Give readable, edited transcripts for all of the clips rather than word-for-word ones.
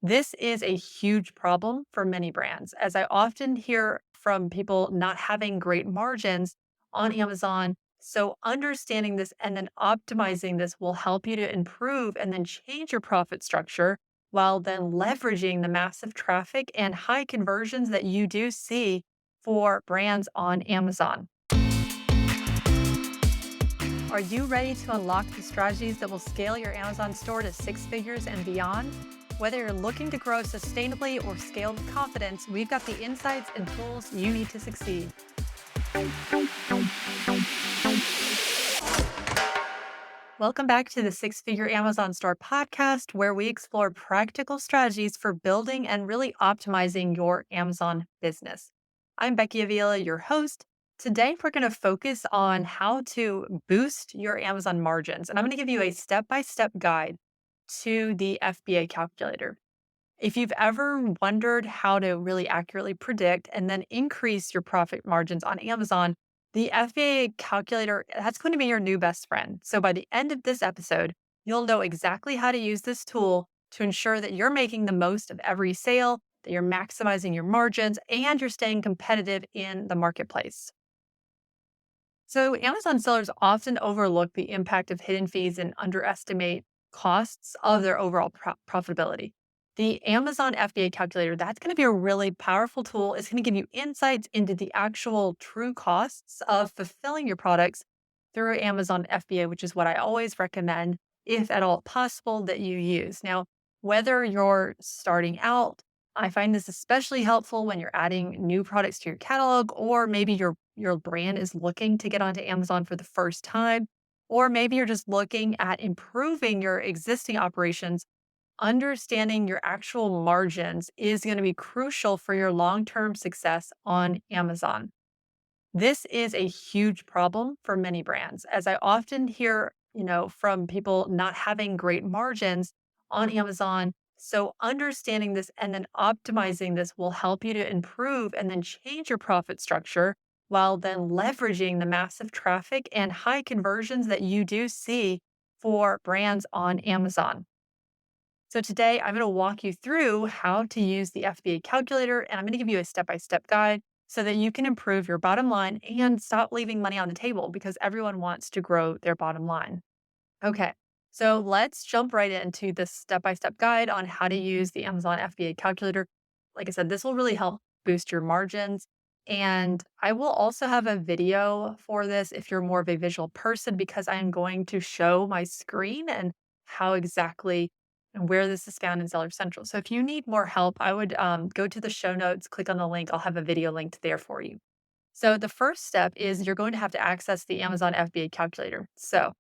This is a huge problem for many brands, as I often hear from people not having great margins on Amazon. So, understanding this and then optimizing this will help you to improve and then change your profit structure while then leveraging the massive traffic and high conversions that you do see for brands on Amazon. Are you ready to unlock the strategies that will scale your Amazon store to six figures and beyond? Whether you're looking to grow sustainably or scale with confidence, we've got the insights and tools you need to succeed. Welcome back to the Six Figure Amazon Store podcast, where we explore practical strategies for building and really optimizing your Amazon business. I'm Becky Avila, your host. Today, we're going to focus on how to boost your Amazon margins. And I'm going to give you a step by step guide to the FBA calculator. If you've ever wondered how to really accurately predict and then increase your profit margins on Amazon, the FBA calculator, that's going to be your new best friend. So by the end of this episode, you'll know exactly how to use this tool to ensure that you're making the most of every sale, that you're maximizing your margins, and you're staying competitive in the marketplace. So Amazon sellers often overlook the impact of hidden fees and underestimate costs of their overall profitability. The Amazon FBA calculator, that's going to be a really powerful tool. It's going to give you insights into the actual true costs of fulfilling your products through Amazon FBA, which is what I always recommend, if at all possible, that you use. Now, whether you're starting out, I find this especially helpful when you're adding new products to your catalog, or maybe your brand is looking to get onto Amazon for the first time, or maybe you're just looking at improving your existing operations. Understanding your actual margins is going to be crucial for your long-term success on Amazon. This is a huge problem for many brands, as I often hear, from people not having great margins on Amazon. So understanding this and then optimizing this will help you to improve and then change your profit structure while then leveraging the massive traffic and high conversions that you do see for brands on Amazon. So today I'm going to walk you through how to use the FBA calculator, and I'm going to give you a step-by-step guide so that you can improve your bottom line and stop leaving money on the table because everyone wants to grow their bottom line. Okay. So let's jump right into this step-by-step guide on how to use the Amazon FBA calculator. Like I said, this will really help boost your margins. And I will also have a video for this if you're more of a visual person, because I am going to show my screen and how exactly and where this is found in Seller Central. So if you need more help, I would go to the show notes, click on the link. I'll have a video linked there for you. So the first step is you're going to have to access the Amazon FBA calculator. So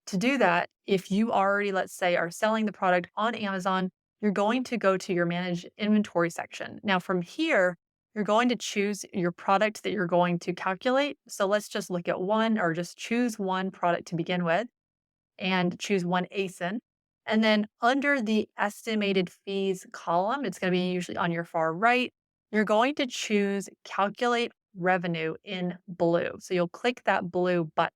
to do that, if you already, let's say, are selling the product on Amazon, you're going to go to your manage inventory section. Now, from here, you're going to choose your product that you're going to calculate. So let's just look at one or just choose one product to begin with and choose one ASIN. And then under the estimated fees column, it's going to be usually on your far right. You're going to choose calculate revenue in blue. So you'll click that blue button.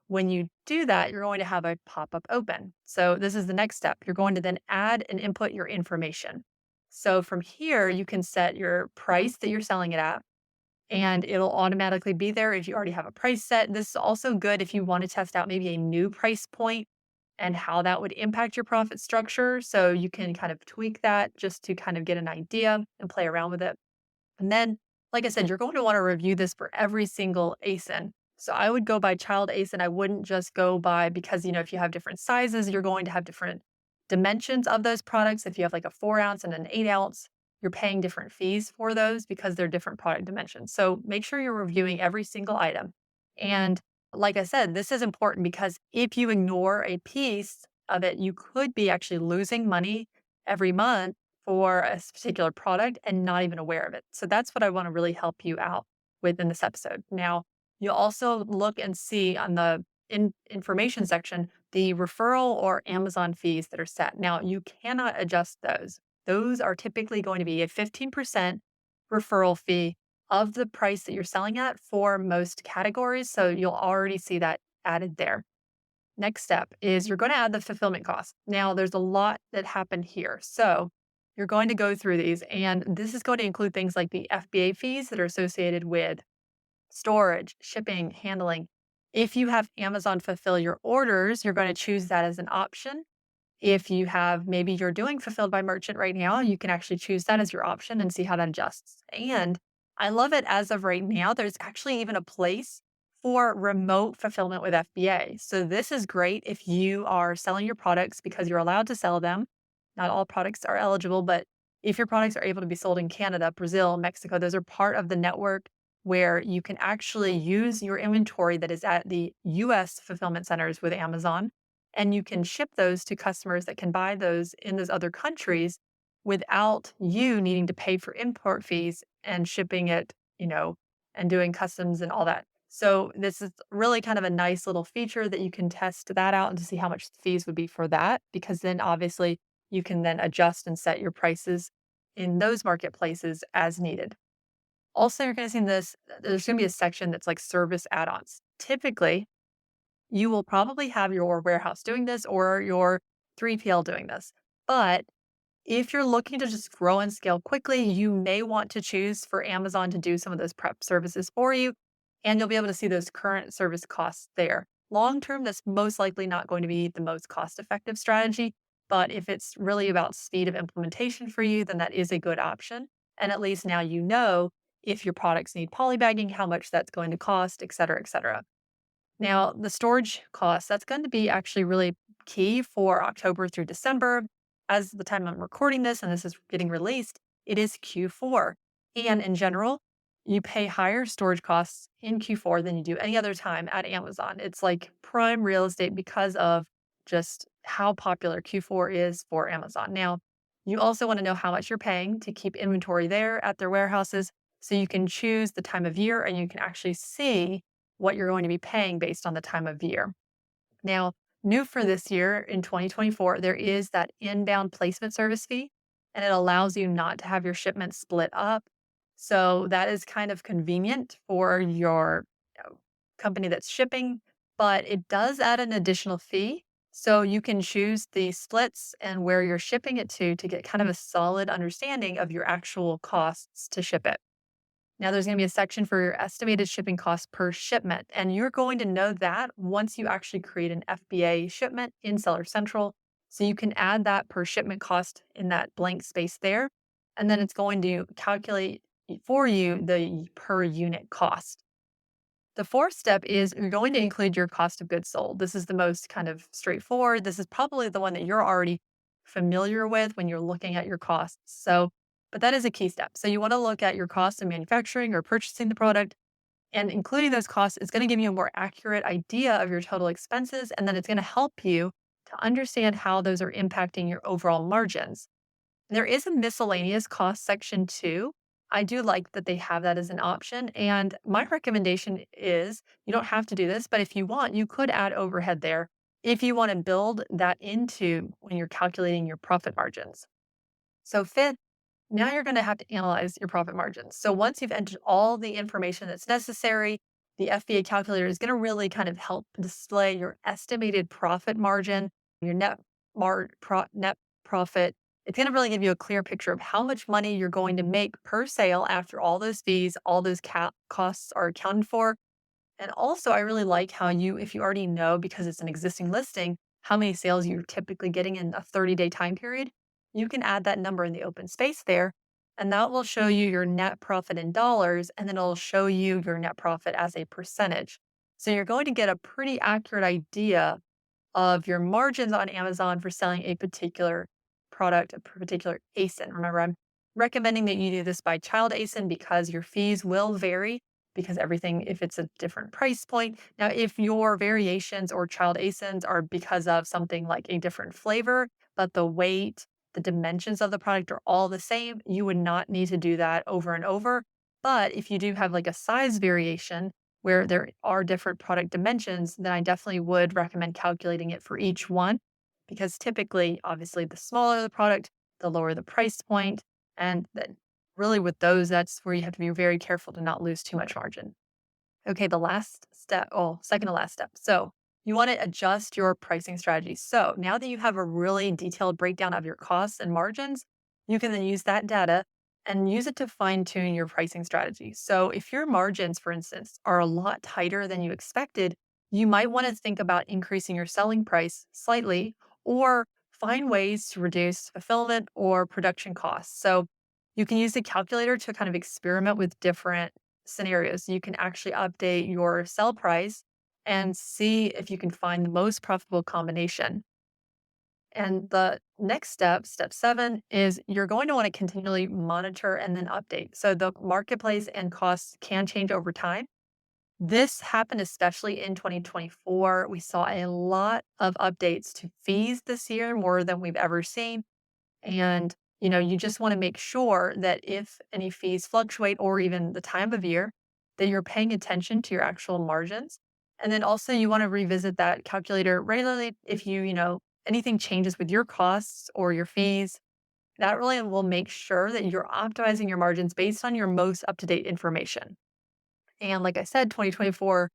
When you do that, you're going to have a pop-up open. So this is the next step. You're going to then add and input your information. So from here, you can set your price that you're selling it at, and it'll automatically be there if you already have a price set. This is also good if you want to test out maybe a new price point and how that would impact your profit structure. So you can kind of tweak that just to kind of get an idea and play around with it. And then, like I said, you're going to want to review this for every single ASIN. So I would go by child ASIN. I wouldn't just go by because, if you have different sizes, you're going to have different dimensions of those products. If you have like a 4 ounce and an 8 ounce, you're paying different fees for those because they're different product dimensions. So make sure you're reviewing every single item. And like I said, this is important because if you ignore a piece of it, you could be actually losing money every month for a particular product and not even aware of it. So that's what I want to really help you out with in this episode. Now, you'll also look and see on the information section the referral or Amazon fees that are set. Now, you cannot adjust those. Those are typically going to be a 15% referral fee of the price that you're selling at for most categories. So you'll already see that added there. Next step is you're going to add the fulfillment cost. Now, there's a lot that happened here. So you're going to go through these, and this is going to include things like the FBA fees that are associated with storage, shipping, handling. If you have Amazon fulfill your orders, you're going to choose that as an option. If you have maybe you're doing fulfilled by merchant right now, you can actually choose that as your option and see how that adjusts. And I love it as of right now. There's actually even a place for remote fulfillment with FBA. So this is great if you are selling your products because you're allowed to sell them. Not all products are eligible, but if your products are able to be sold in Canada, Brazil, Mexico, those are part of the network where you can actually use your inventory that is at the US fulfillment centers with Amazon, and you can ship those to customers that can buy those in those other countries without you needing to pay for import fees and shipping it, and doing customs and all that. So this is really kind of a nice little feature that you can test that out and to see how much the fees would be for that, because then obviously you can then adjust and set your prices in those marketplaces as needed. Also, you're going to see in this, there's going to be a section that's like service add-ons. Typically, you will probably have your warehouse doing this or your 3PL doing this. But if you're looking to just grow and scale quickly, you may want to choose for Amazon to do some of those prep services for you, and you'll be able to see those current service costs there. Long term, that's most likely not going to be the most cost effective strategy. But if it's really about speed of implementation for you, then that is a good option. And at least now you know if your products need polybagging, how much that's going to cost, et cetera, et cetera. Now, the storage cost, that's going to be actually really key for October through December. As the time I'm recording this and this is getting released, it is Q4. And in general, you pay higher storage costs in Q4 than you do any other time at Amazon. It's like prime real estate because of just how popular Q4 is for Amazon. Now, you also want to know how much you're paying to keep inventory there at their warehouses so you can choose the time of year and you can actually see what you're going to be paying based on the time of year. Now, new for this year in 2024, there is that inbound placement service fee, and it allows you not to have your shipments split up. So that is kind of convenient for your company that's shipping, but it does add an additional fee. So you can choose the splits and where you're shipping it to get kind of a solid understanding of your actual costs to ship it. Now, there's going to be a section for your estimated shipping cost per shipment, and you're going to know that once you actually create an FBA shipment in Seller Central. So you can add that per shipment cost in that blank space there, and then it's going to calculate for you the per unit cost. The fourth step is you're going to include your cost of goods sold. This is the most kind of straightforward. This is probably the one that you're already familiar with when you're looking at your costs. So, but that is a key step. So you want to look at your cost of manufacturing or purchasing the product, and including those costs is going to give you a more accurate idea of your total expenses. And then it's going to help you to understand how those are impacting your overall margins. There is a miscellaneous cost section too. I do like that they have that as an option. And my recommendation is you don't have to do this, but if you want, you could add overhead there if you want to build that into when you're calculating your profit margins. So, fifth, now you're going to have to analyze your profit margins. So, once you've entered all the information that's necessary, the FBA calculator is going to really kind of help display your estimated profit margin, your net profit. It's going to really give you a clear picture of how much money you're going to make per sale after all those fees, all those costs are accounted for. And also, I really like how if you already know because it's an existing listing, how many sales you're typically getting in a 30-day time period, you can add that number in the open space there. And that will show you your net profit in dollars, and then it'll show you your net profit as a percentage. So you're going to get a pretty accurate idea of your margins on Amazon for selling a particular product, a particular ASIN. Remember, I'm recommending that you do this by child ASIN because your fees will vary because everything, if it's a different price point. Now, if your variations or child ASINs are because of something like a different flavor, but the weight, the dimensions of the product are all the same, you would not need to do that over and over. But if you do have like a size variation, where there are different product dimensions, then I definitely would recommend calculating it for each one because typically, obviously, the smaller the product, the lower the price point. And then really with those, that's where you have to be very careful to not lose too much margin. Okay, the last step, second to last step. So you want to adjust your pricing strategy. So now that you have a really detailed breakdown of your costs and margins, You can then use that data and use it to fine tune your pricing strategy. So, if your margins, for instance, are a lot tighter than you expected, you might want to think about increasing your selling price slightly or find ways to reduce fulfillment or production costs. So, you can use the calculator to kind of experiment with different scenarios. You can actually update your sell price and see if you can find the most profitable combination. And the next step, step 7, is you're going to want to continually monitor and then update. So the marketplace and costs can change over time. This happened especially in 2024. We saw a lot of updates to fees this year, more than we've ever seen. And, you just want to make sure that if any fees fluctuate or even the time of year, that you're paying attention to your actual margins. And then also you want to revisit that calculator regularly if anything changes with your costs or your fees. That really will make sure that you're optimizing your margins based on your most up-to-date information. And like I said, 2024,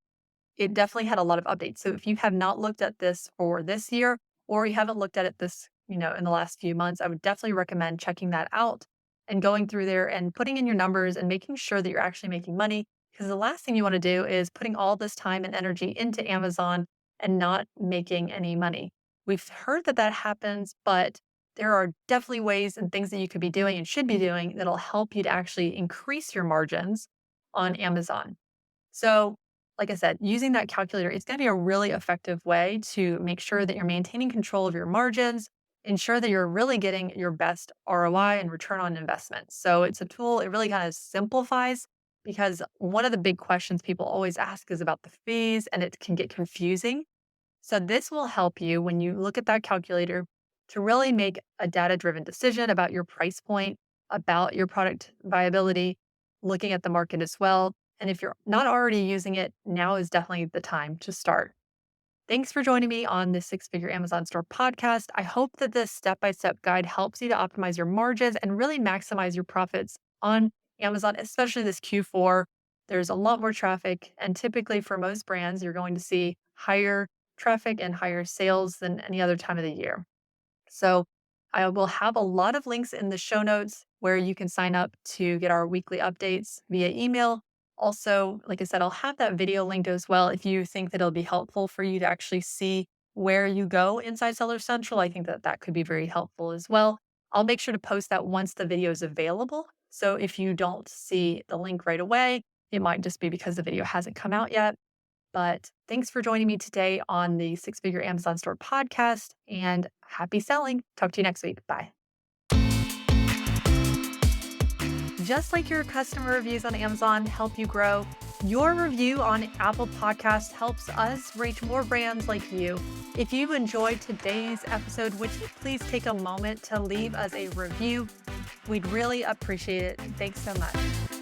it definitely had a lot of updates. So if you have not looked at this for this year, or you haven't looked at it in the last few months, I would definitely recommend checking that out and going through there and putting in your numbers and making sure that you're actually making money. Because the last thing you want to do is putting all this time and energy into Amazon and not making any money. We've heard that that happens, but there are definitely ways and things that you could be doing and should be doing that'll help you to actually increase your margins on Amazon. So, like I said, using that calculator, it's going to be a really effective way to make sure that you're maintaining control of your margins, ensure that you're really getting your best ROI and return on investment. So, it's a tool, it really kind of simplifies because one of the big questions people always ask is about the fees and it can get confusing. So, this will help you when you look at that calculator to really make a data driven decision about your price point, about your product viability, looking at the market as well. And if you're not already using it, now is definitely the time to start. Thanks for joining me on the Six Figure Amazon Store podcast. I hope that this step by step guide helps you to optimize your margins and really maximize your profits on Amazon, especially this Q4. There's a lot more traffic. And typically, for most brands, you're going to see higher traffic and higher sales than any other time of the year. So I will have a lot of links in the show notes where you can sign up to get our weekly updates via email. Also, like I said, I'll have that video linked as well if you think that it'll be helpful for you to actually see where you go inside Seller Central. I think that that could be very helpful as well. I'll make sure to post that once the video is available. So if you don't see the link right away, it might just be because the video hasn't come out yet. But thanks for joining me today on the Six Figure Amazon Store podcast and happy selling. Talk to you next week. Bye. Just like your customer reviews on Amazon help you grow, your review on Apple Podcasts helps us reach more brands like you. If you enjoyed today's episode, would you please take a moment to leave us a review? We'd really appreciate it. Thanks so much.